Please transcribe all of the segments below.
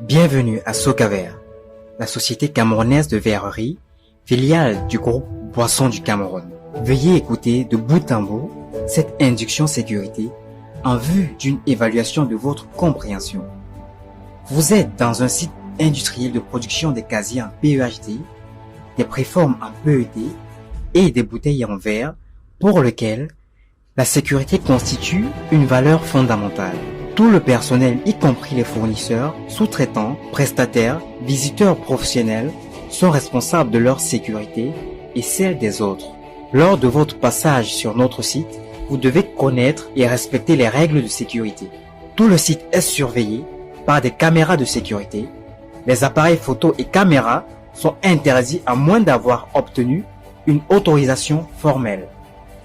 Bienvenue à Socaver, la société camerounaise de verrerie, filiale du groupe Boissons du Cameroun. Veuillez écouter de bout en bout cette induction sécurité en vue d'une évaluation de votre compréhension. Vous êtes dans un site industriel de production des casiers en PEHD, des préformes en PET et des bouteilles en verre pour lequel la sécurité constitue une valeur fondamentale. Tout le personnel, y compris les fournisseurs, sous-traitants, prestataires, visiteurs professionnels, sont responsables de leur sécurité et celle des autres. Lors de votre passage sur notre site, vous devez connaître et respecter les règles de sécurité. Tout le site est surveillé par des caméras de sécurité. Les appareils photo et caméras sont interdits à moins d'avoir obtenu une autorisation formelle.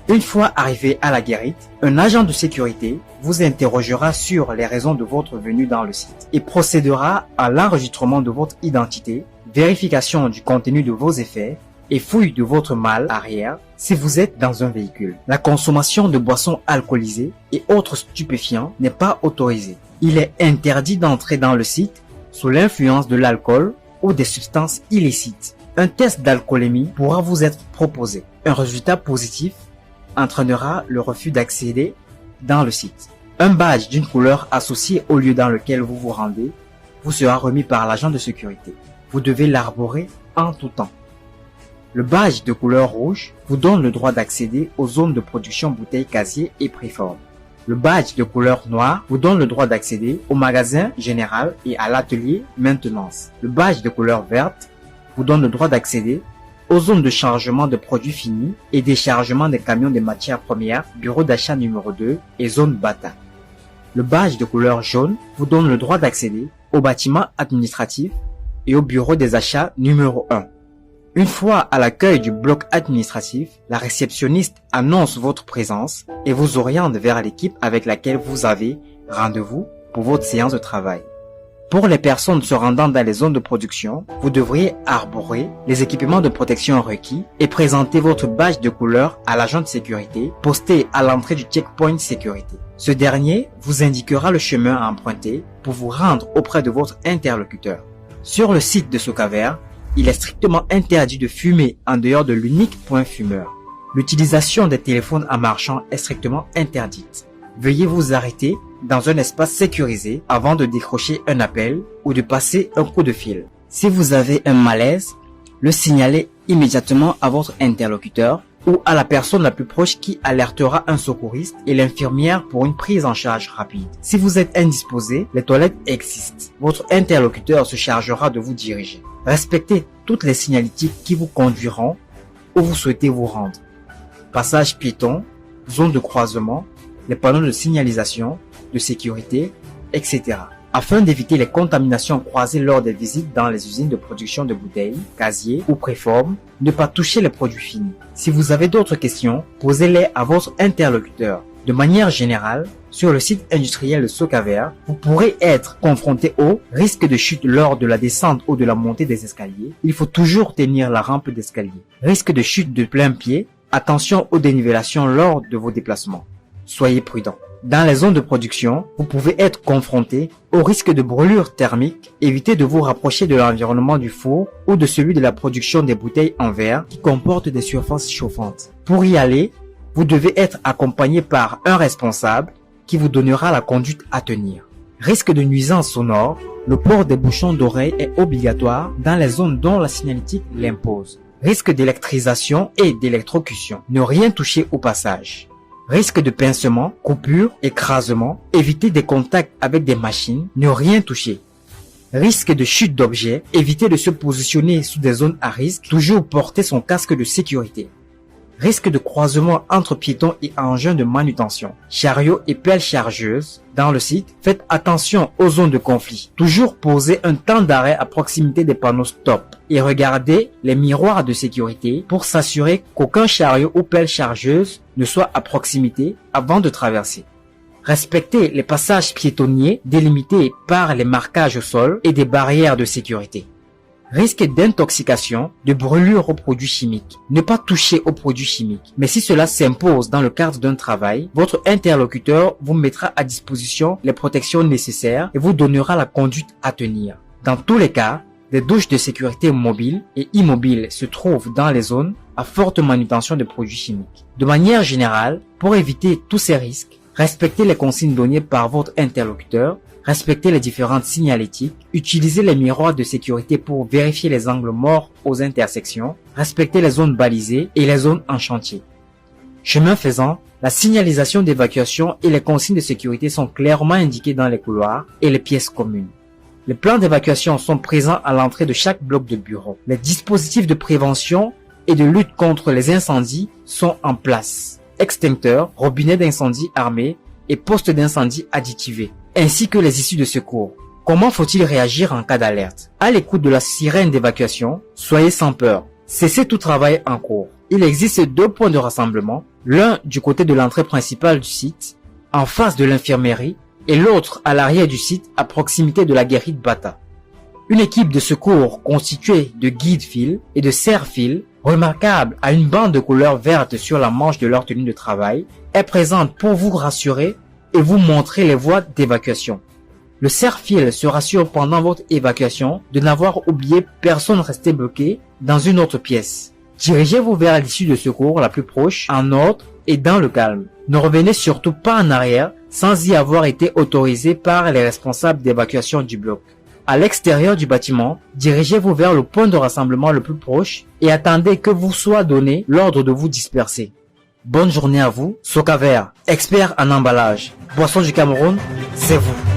Une fois arrivé à la guérite, un agent de sécurité vous interrogera sur les raisons de votre venue dans le site et procédera à l'enregistrement de votre identité, vérification du contenu de vos effets et fouille de votre malle arrière si vous êtes dans un véhicule. La consommation de boissons alcoolisées et autres stupéfiants n'est pas autorisée. Il est interdit d'entrer dans le site sous l'influence de l'alcool ou des substances illicites. Un test d'alcoolémie pourra vous être proposé. Un résultat positif entraînera le refus d'accéder dans le site. Un badge d'une couleur associée au lieu dans lequel vous vous rendez vous sera remis par l'agent de sécurité. Vous devez l'arborer en tout temps. Le badge de couleur rouge vous donne le droit d'accéder aux zones de production bouteilles, casiers et préformes. Le badge de couleur noire vous donne le droit d'accéder au magasin général et à l'atelier maintenance. Le badge de couleur verte vous donne le droit d'accéder aux zones de chargement de produits finis et déchargement des camions de matières premières, bureau d'achat numéro 2 et zone bata. Le badge de couleur jaune vous donne le droit d'accéder aux bâtiments administratifs et au bureau des achats numéro 1. Une fois à l'accueil du bloc administratif, la réceptionniste annonce votre présence et vous oriente vers l'équipe avec laquelle vous avez rendez-vous pour votre séance de travail. Pour les personnes se rendant dans les zones de production, vous devriez arborer les équipements de protection requis et présenter votre badge de couleur à l'agent de sécurité posté à l'entrée du checkpoint sécurité. Ce dernier vous indiquera le chemin à emprunter pour vous rendre auprès de votre interlocuteur. Sur le site de Socaver, il est strictement interdit de fumer en dehors de l'unique point fumeur. L'utilisation des téléphones en marchant est strictement interdite. Veuillez vous arrêter dans un espace sécurisé avant de décrocher un appel ou de passer un coup de fil. Si vous avez un malaise, le signalez immédiatement à votre interlocuteur ou à la personne la plus proche qui alertera un secouriste et l'infirmière pour une prise en charge rapide. Si vous êtes indisposé, les toilettes existent. Votre interlocuteur se chargera de vous diriger. Respectez toutes les signalétiques qui vous conduiront où vous souhaitez vous rendre. Passage piéton, zone de croisement, les panneaux de signalisation, de sécurité, etc. Afin d'éviter les contaminations croisées lors des visites dans les usines de production de bouteilles, casiers ou préformes, ne pas toucher les produits finis. Si vous avez d'autres questions, posez-les à votre interlocuteur. De manière générale, sur le site industriel de Socaver, vous pourrez être confronté au risque de chute lors de la descente ou de la montée des escaliers. Il faut toujours tenir la rampe d'escalier. Risque de chute de plein pied. Attention aux dénivellations lors de vos déplacements. Soyez prudents. Dans les zones de production, vous pouvez être confronté au risque de brûlure thermique. Évitez de vous rapprocher de l'environnement du four ou de celui de la production des bouteilles en verre qui comportent des surfaces chauffantes. Pour y aller, vous devez être accompagné par un responsable qui vous donnera la conduite à tenir. Risque de nuisance sonore, le port des bouchons d'oreille est obligatoire dans les zones dont la signalétique l'impose. Risque d'électrisation et d'électrocution, ne rien toucher au passage. Risque de pincement, coupure, écrasement, éviter des contacts avec des machines, ne rien toucher. Risque de chute d'objets, éviter de se positionner sous des zones à risque, toujours porter son casque de sécurité. Risque de croisement entre piétons et engins de manutention, chariots et pelles chargeuses. Dans le site, faites attention aux zones de conflit. Toujours poser un temps d'arrêt à proximité des panneaux stop et regardez les miroirs de sécurité pour s'assurer qu'aucun chariot ou pelle chargeuse ne soit à proximité avant de traverser. Respectez les passages piétonniers délimités par les marquages au sol et des barrières de sécurité. Risque d'intoxication, de brûlure aux produits chimiques. Ne pas toucher aux produits chimiques. Mais si cela s'impose dans le cadre d'un travail, votre interlocuteur vous mettra à disposition les protections nécessaires et vous donnera la conduite à tenir. Dans tous les cas, des douches de sécurité mobiles et immobiles se trouvent dans les zones à forte manutention de produits chimiques. De manière générale, pour éviter tous ces risques, respectez les consignes données par votre interlocuteur, respectez les différentes signalétiques, utilisez les miroirs de sécurité pour vérifier les angles morts aux intersections, respectez les zones balisées et les zones en chantier. Chemin faisant, la signalisation d'évacuation et les consignes de sécurité sont clairement indiquées dans les couloirs et les pièces communes. Les plans d'évacuation sont présents à l'entrée de chaque bloc de bureau. Les dispositifs de prévention et de lutte contre les incendies sont en place. Extincteurs, robinets d'incendie armés et postes d'incendie additivés, ainsi que les issues de secours. Comment faut-il réagir en cas d'alerte? À l'écoute de la sirène d'évacuation, soyez sans peur. Cessez tout travail en cours. Il existe 2 points de rassemblement, l'un du côté de l'entrée principale du site, en face de l'infirmerie, et l'autre à l'arrière du site à proximité de la guérite Bata. Une équipe de secours constituée de guide-fil et de serre-fil, remarquable à une bande de couleur verte sur la manche de leur tenue de travail, est présente pour vous rassurer et vous montrer les voies d'évacuation. Le serre-fil se rassure pendant votre évacuation de n'avoir oublié personne resté bloqué dans une autre pièce. Dirigez-vous vers l'issue de secours la plus proche en ordre et dans le calme. Ne revenez surtout pas en arrière sans y avoir été autorisé par les responsables d'évacuation du bloc. À l'extérieur du bâtiment, dirigez-vous vers le point de rassemblement le plus proche et attendez que vous soit donné l'ordre de vous disperser. Bonne journée à vous. Sokaver, expert en emballage. Boisson du Cameroun, c'est vous.